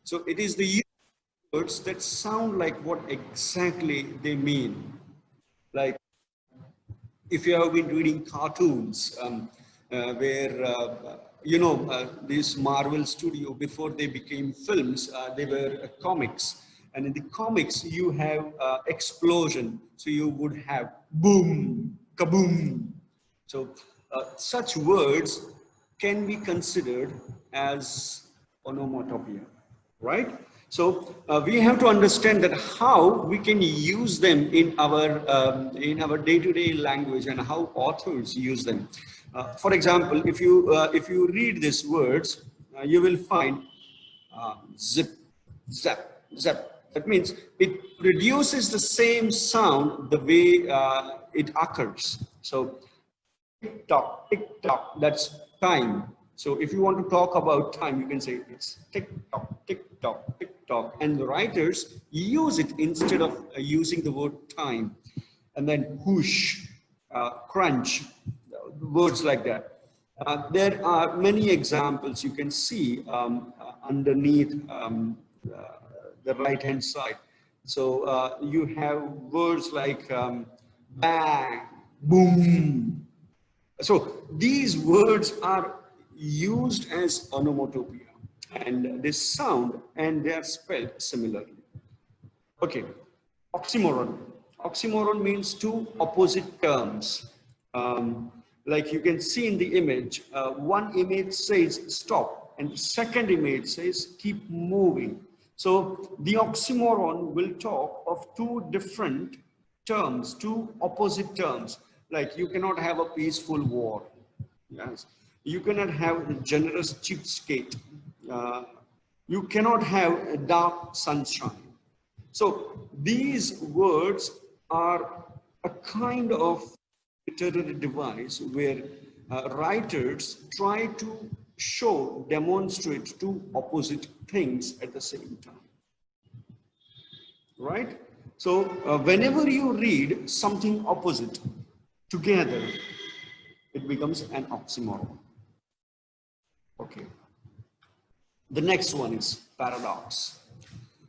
So it is the words that sound like what exactly they mean. Like if you have been reading cartoons, where this Marvel studio, before they became films, they were comics, and in the comics you have explosion, so you would have boom, kaboom. So such words can be considered as onomatopoeia, right? So we have to understand that how we can use them in our day-to-day language and how authors use them. For example, if you read these words, you will find zip, zap, zap. That means it produces the same sound the way it occurs. So tick tock, that's time. So if you want to talk about time, you can say it's tick tock, tick tock, tick tock. And the writers use it instead of using the word time. And then whoosh, crunch, words like that. There are many examples you can see underneath the right hand side. So you have words like bang, boom. So these words are used as onomatopoeia, and they sound and they are spelled similarly. Okay, oxymoron. Oxymoron means two opposite terms. Like you can see in the image, one image says stop and the second image says keep moving. So the oxymoron will talk of two different terms, two opposite terms. Like you cannot have a peaceful war. Yes. You cannot have a generous cheapskate. You cannot have a dark sunshine. So these words are a kind of literary device where writers try to demonstrate two opposite things at the same time. Right? So whenever you read something opposite together, it becomes an oxymoron. Okay. The next one is paradox.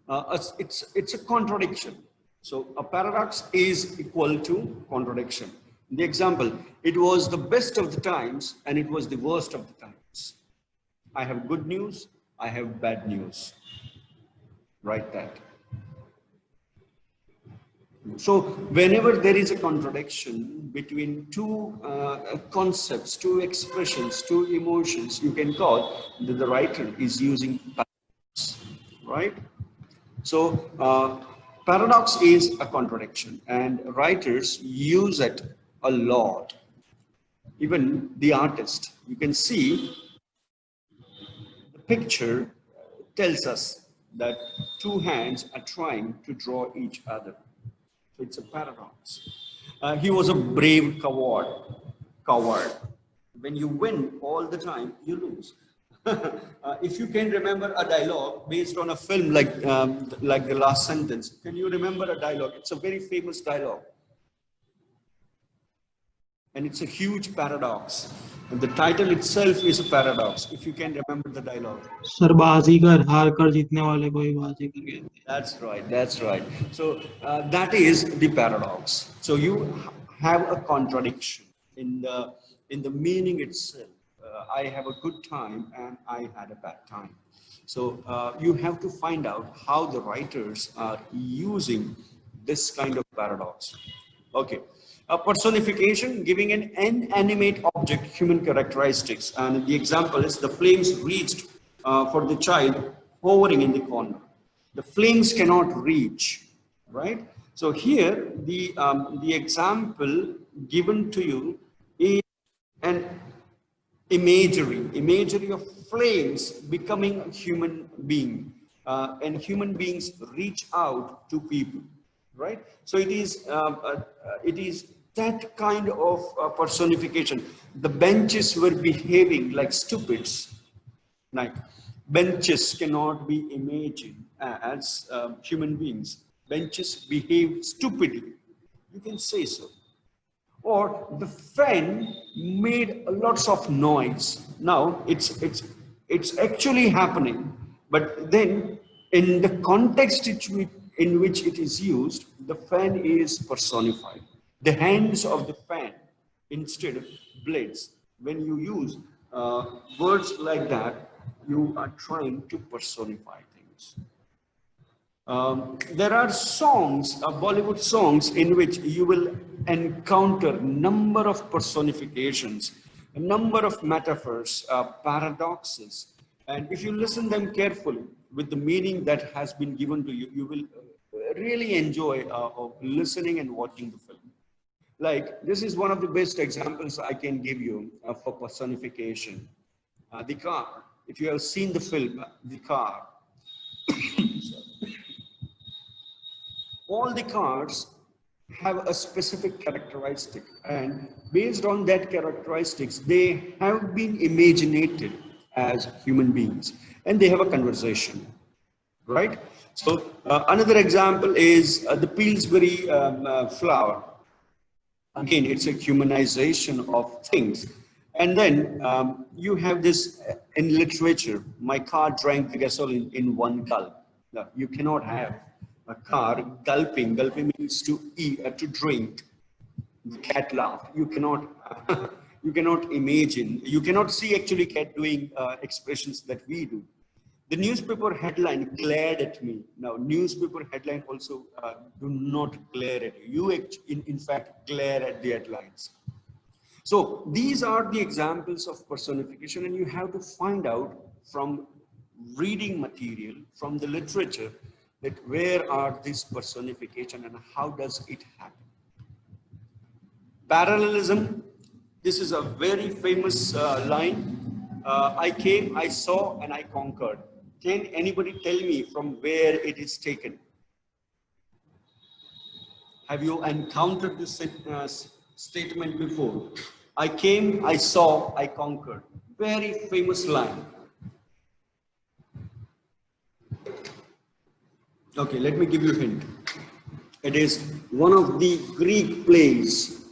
It's a contradiction. So a paradox is equal to contradiction. The example, it was the best of the times and it was the worst of the times. I have good news, I have bad news. Write that. So whenever there is a contradiction between two concepts, two expressions, two emotions, you can call that the writer is using paradox, right? So paradox is a contradiction and writers use it a lot. Even the artist, you can see the picture tells us that two hands are trying to draw each other. So it's a paradox. He was a brave coward. When you win all the time, you lose. If you can remember a dialogue based on a film like The Last Sentence, can you remember a dialogue? It's a very famous dialogue. And it's a huge paradox. And the title itself is a paradox, if you can remember the dialogue. Sir Baazigar हार कर जीतने वाले को ही बाजीगर कहते हैं. That's right, that's right. So that is the paradox. So you have a contradiction in the meaning itself. I have a good time and I had a bad time. So you have to find out how the writers are using this kind of paradox. Okay. A personification, giving an inanimate object human characteristics. And the example is the flames reached for the child hovering in the corner. The flames cannot reach, right? So here the example given to you is an imagery of flames becoming a human being, and human beings reach out to people, right? So it is that kind of personification. The benches were behaving like stupids. Like benches cannot be imagined as human beings. Benches behave stupidly. You can say so. Or the fan made lots of noise. Now it's actually happening, but then In the context in which it is used, the fan is personified. The hands of the fan instead of blades. When you use words like that, you are trying to personify things. There are songs, Bollywood songs, in which you will encounter number of personifications, a number of metaphors, paradoxes, and if you listen them carefully with the meaning that has been given to you, you will really enjoy of listening and watching the film. Like, this is one of the best examples I can give you for personification. The car. If you have seen the film, The Car, all the cars have a specific characteristic, and based on that characteristics, they have been imaginated as human beings, and they have a conversation, right? So another example is the Pillsbury flower. Again, it's a humanization of things. And then you have this in literature, my car drank the gasoline in one gulp. Now, you cannot have a car gulping. Gulping means to eat, to drink. The cat laughed. You cannot, you cannot imagine. You cannot see actually cat doing expressions that we do. The newspaper headline glared at me. Now, newspaper headline also do not glare at you. You, in fact, glare at the headlines. So these are the examples of personification, and you have to find out from reading material, from the literature, that where are these personification and how does it happen. Parallelism, this is a very famous line. I came, I saw, and I conquered. Can anybody tell me from where it is taken? Have you encountered this statement before? I came, I saw, I conquered. Very famous line. Okay, let me give you a hint. It is one of the Greek plays.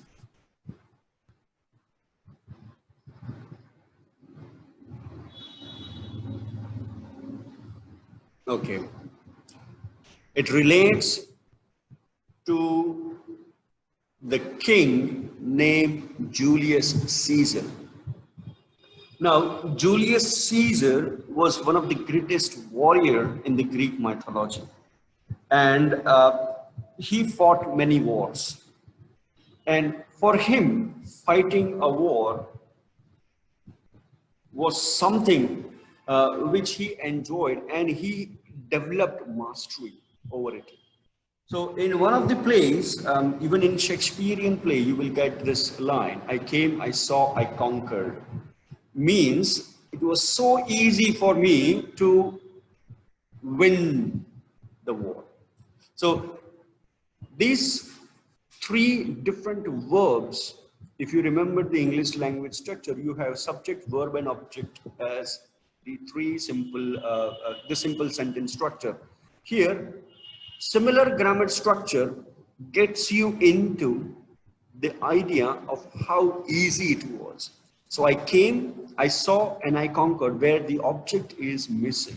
Okay. It relates to the king named Julius Caesar. Now, Julius Caesar was one of the greatest warrior in the Greek mythology, and he fought many wars. And for him, fighting a war was something which he enjoyed, and he developed mastery over it. So in one of the plays, even in Shakespearean play, you will get this line, I came, I saw, I conquered. Means it was so easy for me to win the war. So these three different verbs, if you remember the English language structure, you have subject, verb, and object as the three simple, the simple sentence structure. Here, similar grammar structure gets you into the idea of how easy it was. So I came, I saw, and I conquered, where the object is missing.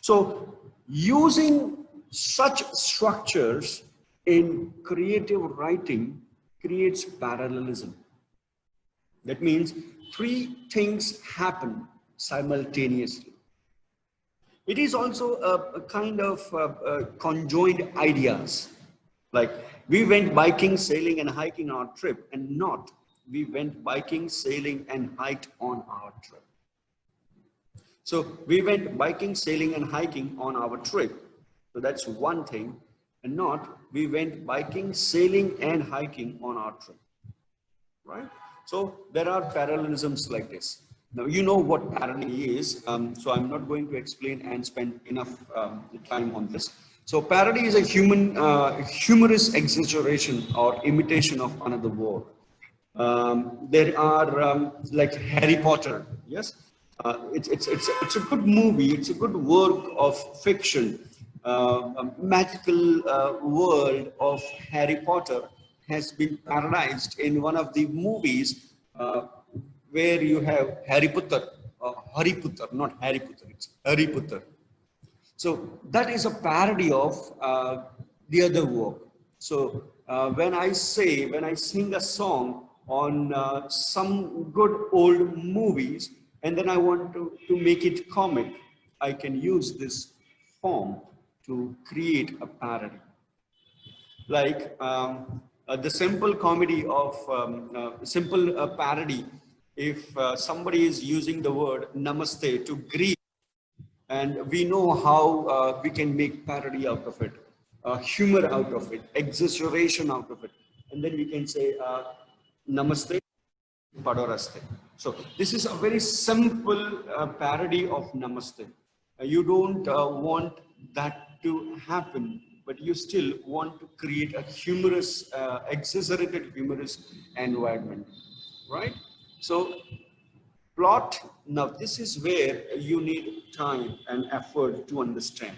So using such structures in creative writing creates parallelism. That means three things happen simultaneously. It is also a kind of conjoined ideas. Like we went biking, sailing, and hiking on our trip, and not we went biking, sailing, and hiked on our trip. So we went biking, sailing, and hiking on our trip. So that's one thing, and not we went biking, sailing, and hiking on our trip, right? So there are parallelisms like this. Now, you know what parody is, so I'm not going to explain and spend enough time on this. So parody is a humorous exaggeration or imitation of another word. There are like Harry Potter, yes? It's a good movie, it's a good work of fiction. A magical world of Harry Potter has been parodized in one of the movies where you have Harry Potter, not Harry Potter, it's Harry Potter. So that is a parody of the other work. So when I sing a song on some good old movies, and then I want to make it comic, I can use this form to create a parody. Like the simple comedy of simple parody, if somebody is using the word namaste to greet, and we know how we can make parody out of it, humor out of it, exaggeration out of it, and then we can say namaste padoraste. So this is a very simple parody of namaste. You don't want that to happen, but you still want to create a humorous, exaggerated humorous environment, right? So plot, now this is where you need time and effort to understand.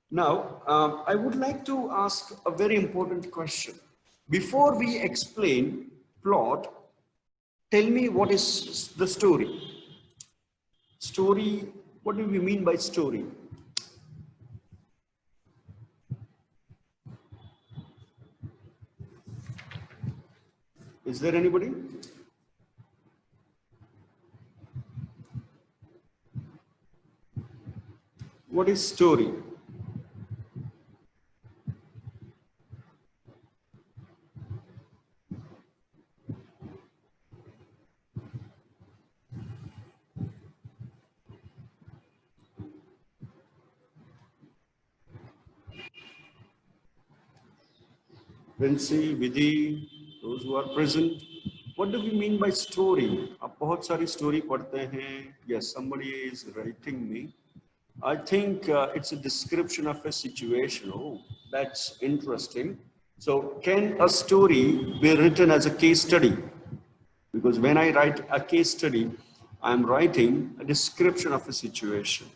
Now I would like to ask a very important question before we explain plot. Tell me, what is the story? Story, what do we mean by story? Is there anybody? What is story? Vinci, Vidhi, those who are present, what do we mean by story? आप बहुत सारी story पढ़ते हैं. Yes, somebody is writing me. I think it's a description of a situation. Oh, that's interesting. So can a story be written as a case study? Because when I write a case study, I'm writing a description of a situation.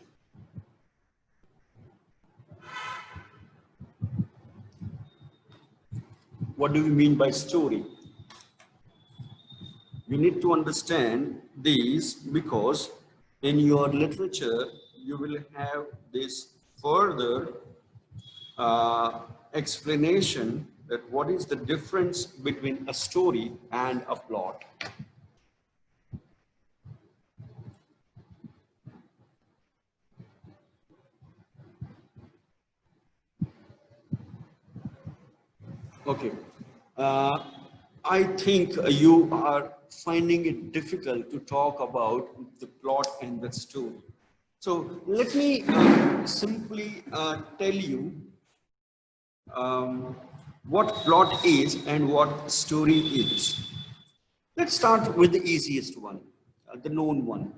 What do we mean by story? You need to understand these, because in your literature, you will have this further explanation that what is the difference between a story and a plot. Okay. I think you are finding it difficult to talk about the plot and the story. So let me simply tell you what plot is and what story is. Let's start with the easiest one, the known one.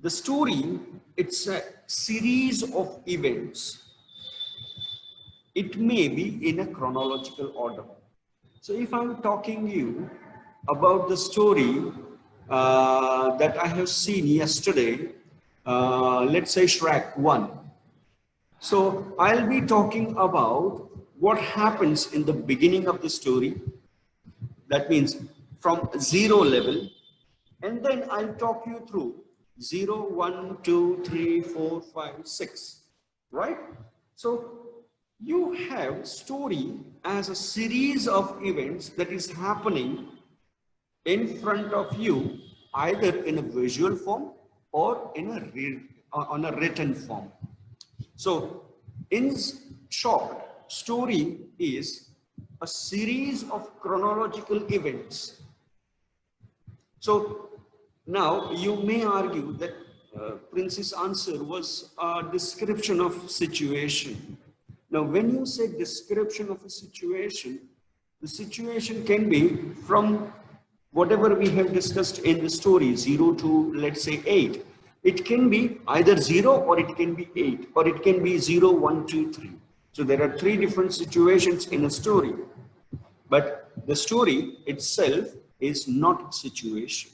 The story, it's a series of events. It may be in a chronological order. So if I'm talking you about the story that I have seen yesterday, let's say Shrek 1. So I'll be talking about what happens in the beginning of the story. That means from 0 level, and then I'll talk you through 0, 1, 2, 3, 4, 5, 6, right? So you have story as a series of events that is happening in front of you, either in a visual form or in on a written form. So in short, story is a series of chronological events. So now you may argue that Prince's answer was a description of situation. Now, when you say description of a situation, the situation can be from whatever we have discussed in the story, 0 to, let's say, 8. It can be either 0 or it can be 8, or it can be 0, 1, 2, 3. So there are 3 different situations in a story. But the story itself is not situation,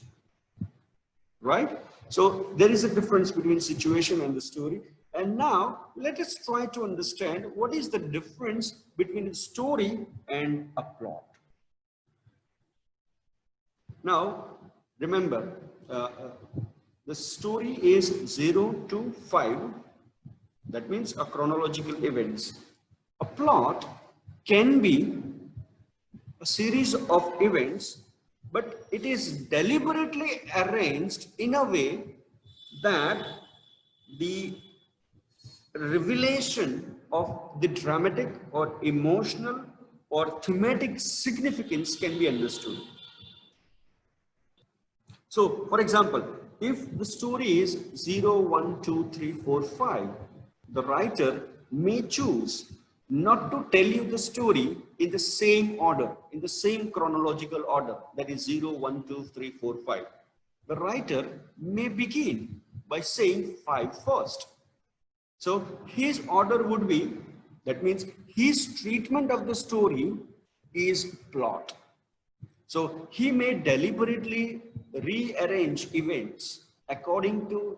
right? So there is a difference between situation and the story. And now let us try to understand what is the difference between a story and a plot. Now, remember, the story is 0 to 5. That means a chronological events. A plot can be a series of events, but it is deliberately arranged in a way that the revelation of the dramatic or emotional or thematic significance can be understood. So, for example, if the story is 0, 1, 2, 3, 4, 5, the writer may choose not to tell you the story in the same order, in the same chronological order, that is 0, 1, 2, 3, 4, 5. The writer may begin by saying 5 first. So his order would be, that means his treatment of the story is plot. So he may deliberately rearrange events according to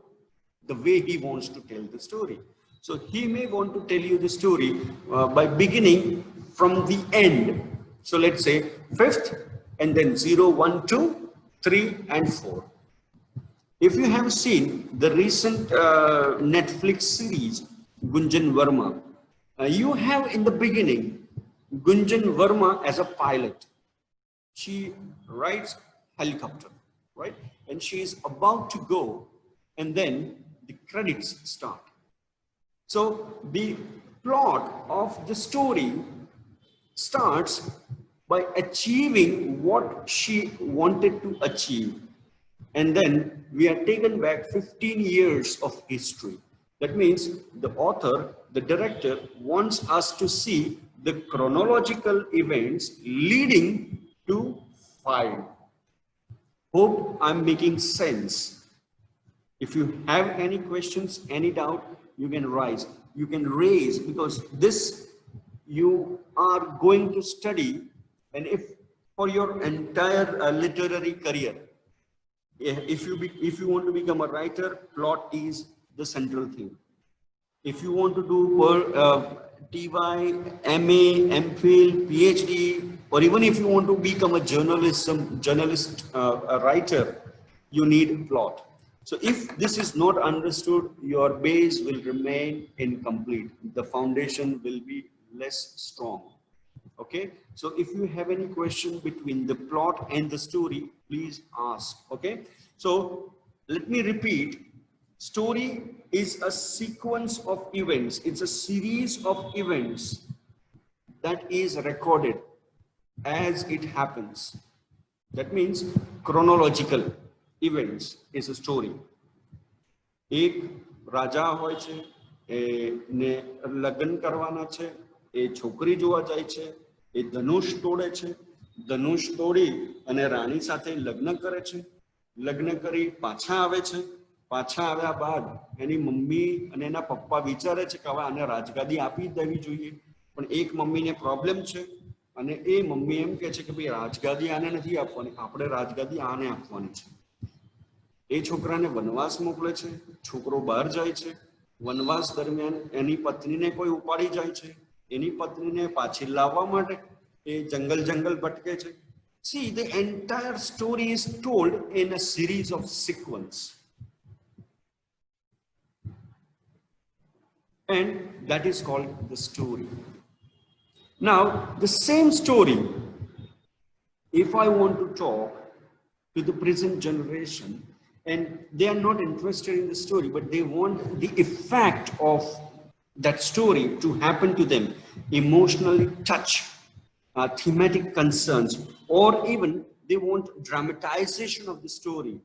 the way he wants to tell the story. So he may want to tell you the story by beginning from the end. So let's say 5th and then 0, 1, 2, 3 and 4. If you have seen the recent Netflix series, Gunjan Verma, you have in the beginning, Gunjan Verma as a pilot. She rides helicopter, right? And she is about to go, and then the credits start. So the plot of the story starts by achieving what she wanted to achieve. And then we are taken back 15 years of history. That means the author, the director, wants us to see the chronological events leading to 5. Hope I'm making sense. If you have any questions, any doubt, you can raise. You can raise, because this you are going to study, and if for your entire literary career. If you want to become a writer, plot is the central thing. If you want to do TY, MA, MPhil, PhD, or even if you want to become a journalist, a writer, you need plot. So if this is not understood, your base will remain incomplete. The foundation will be less strong. Okay, so if you have any question between the plot and the story, please ask. Okay, so let me repeat. Story is a sequence of events. It's a series of events that is recorded as it happens. That means chronological events is a story. એક રાજા હોય છે, એને લગ્ન કરવાના છે, એ છોકરી જોવા જાય છે, એ ધનુષ તોડે છે, ધનુષ તોડી અને રાણી સાથે લગ્ન કરે છે, લગ્ન કરી પાછા આવે છે, પાછા આવ્યા બાદ એની મમ્મી અને એના પપ્પા વિચારે છે કે હવે આને રાજગાદી આપી દેવી જોઈએ, પણ એક મમ્મીને પ્રોબ્લેમ છે અને એ મમ્મી એમ કહે છે કે ભાઈ રાજગાદી આને નથી આપવાની, આપણે રાજગાદી આને આપવાની છે. એ છોકરાને વનવાસ મોકલે છે, છોકરો બહાર જાય છે, વનવાસ દરમિયાન એની પત્નીને કોઈ ઉપાડી જાય છે, એની પત્નીને પાછી લાવવા માટે એ જંગલ ભટકે છે. See, the entire story is told in a series of sequence, and that is called the story. Now the same story, if I want to talk to the present generation, and they are not interested in the story, but they want the effect of that story to happen to them, emotionally touch thematic concerns, or even they want dramatization of the story,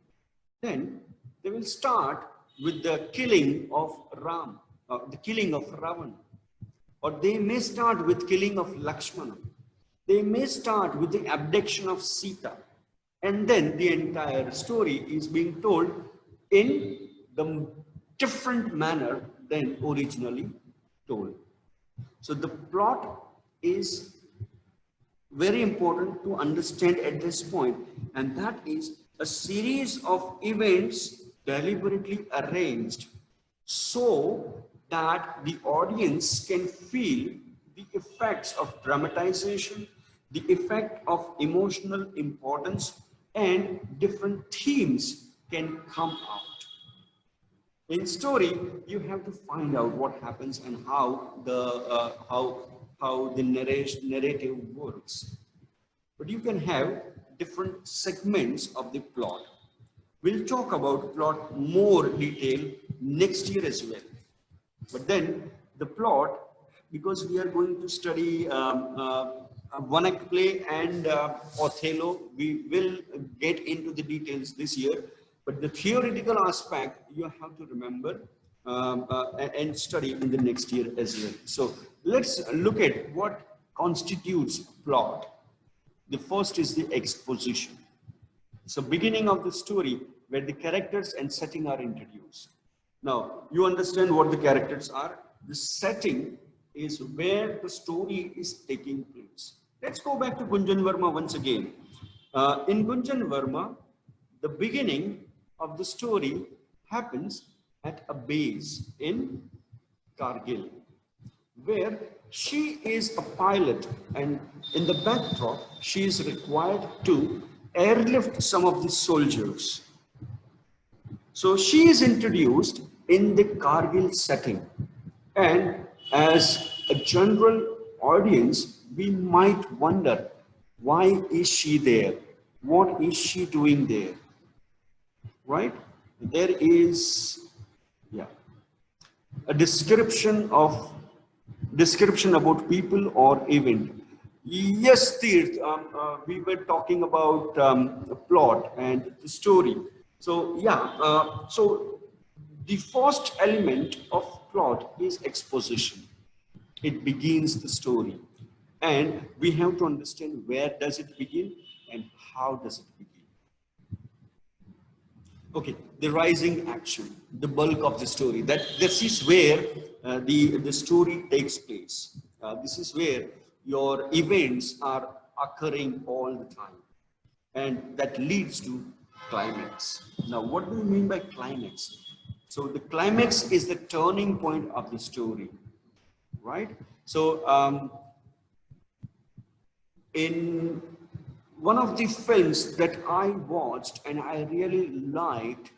then they will start with the killing of the killing of Ravan, or they may start with killing of Lakshmana. They may start with the abduction of Sita. And then the entire story is being told in the different manner than originally told. So the plot is very important to understand at this point, and that is a series of events deliberately arranged so that the audience can feel the effects of dramatization, the effect of emotional importance, and different themes can come out. In story, you have to find out what happens and how the narrative works. But you can have different segments of the plot. We'll talk about plot more detail next year as well. But then the plot, because we are going to study one act play and Othello, we will get into the details this year. But the theoretical aspect you have to remember and study in the next year as well. So let's look at what constitutes plot. The first is the exposition. So beginning of the story where the characters and setting are introduced. Now you understand what the characters are. The setting is where the story is taking place. Let's go back to Gunjan Verma once again. In Gunjan Verma, the beginning of the story happens at a base in Kargil, where she is a pilot, and in the backdrop, she is required to airlift some of the soldiers. So she is introduced in the Kargil setting, and as a general audience, we might wonder, why is she there? What is she doing there? Right? There is, a description about people or event. Yes, Tirth, we were talking about the plot and the story. So so the first element of plot is exposition. It begins the story, and we have to understand where does it begin and how does it begin. Okay, the rising action, the bulk of the story. This is where the story takes place. This is where your events are occurring all the time, and that leads to climax. Now, what do you mean by climax? So the climax is the turning point of the story, right? So in one of the films that I watched and I really liked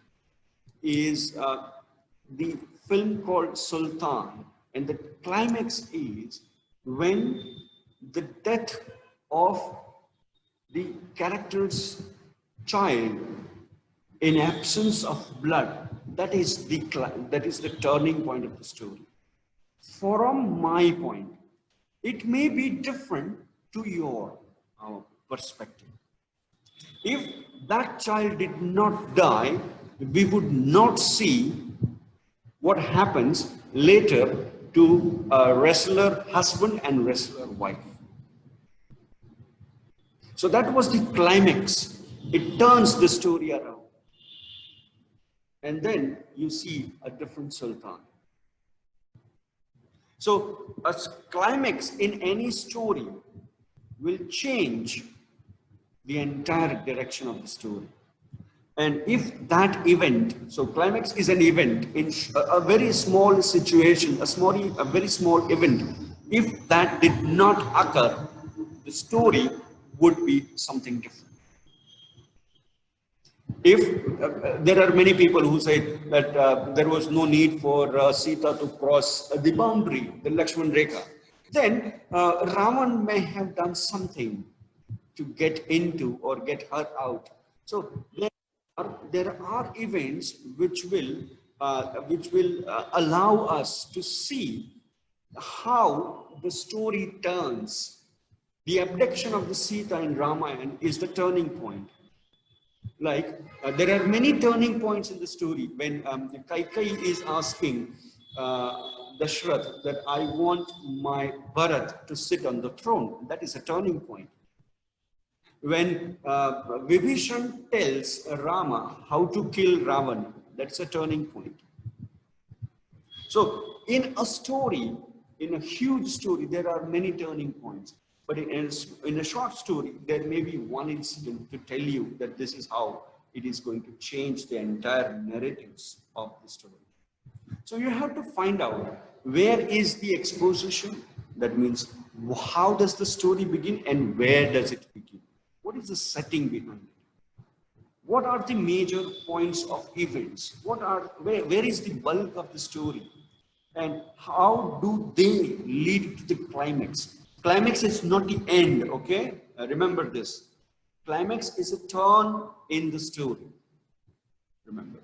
is the film called Sultan, and the climax is when the death of the character's child in absence of blood, that is the turning point of the story. From my point, it may be different to your perspective. If that child did not die, we would not see what happens later to a wrestler husband and wrestler wife. So that was the climax. It turns the story around. And then you see a different sultan. So a climax in any story will change the entire direction of the story. And if that event, so climax is an event in a very small situation, a very small event, if that did not occur, the story would be something different. If there are many people who say that there was no need for Sita to cross the boundary, the Lakshman Rekha, then Ravan may have done something to get into or get her out. So there are events which will allow us to see how the story turns. The abduction of the Sita in Ramayana is the turning point. Like there are many turning points in the story. When Kaikeyi is asking Dashrath that I want my Bharat to sit on the throne, that is a turning point. When Vibhishan tells Rama how to kill Ravan, that's a turning point. So in a story, in a huge story, there are many turning points. But in a short story, there may be one incident to tell you that this is how it is going to change the entire narratives of the story. So you have to find out where is the exposition. That means how does the story begin and where does it begin? What is the setting behind it? What are the major points of events? Where is the bulk of the story? And how do they lead to the climax? Climax is not the end, okay? Remember this. Climax is a turn in the story. Remember.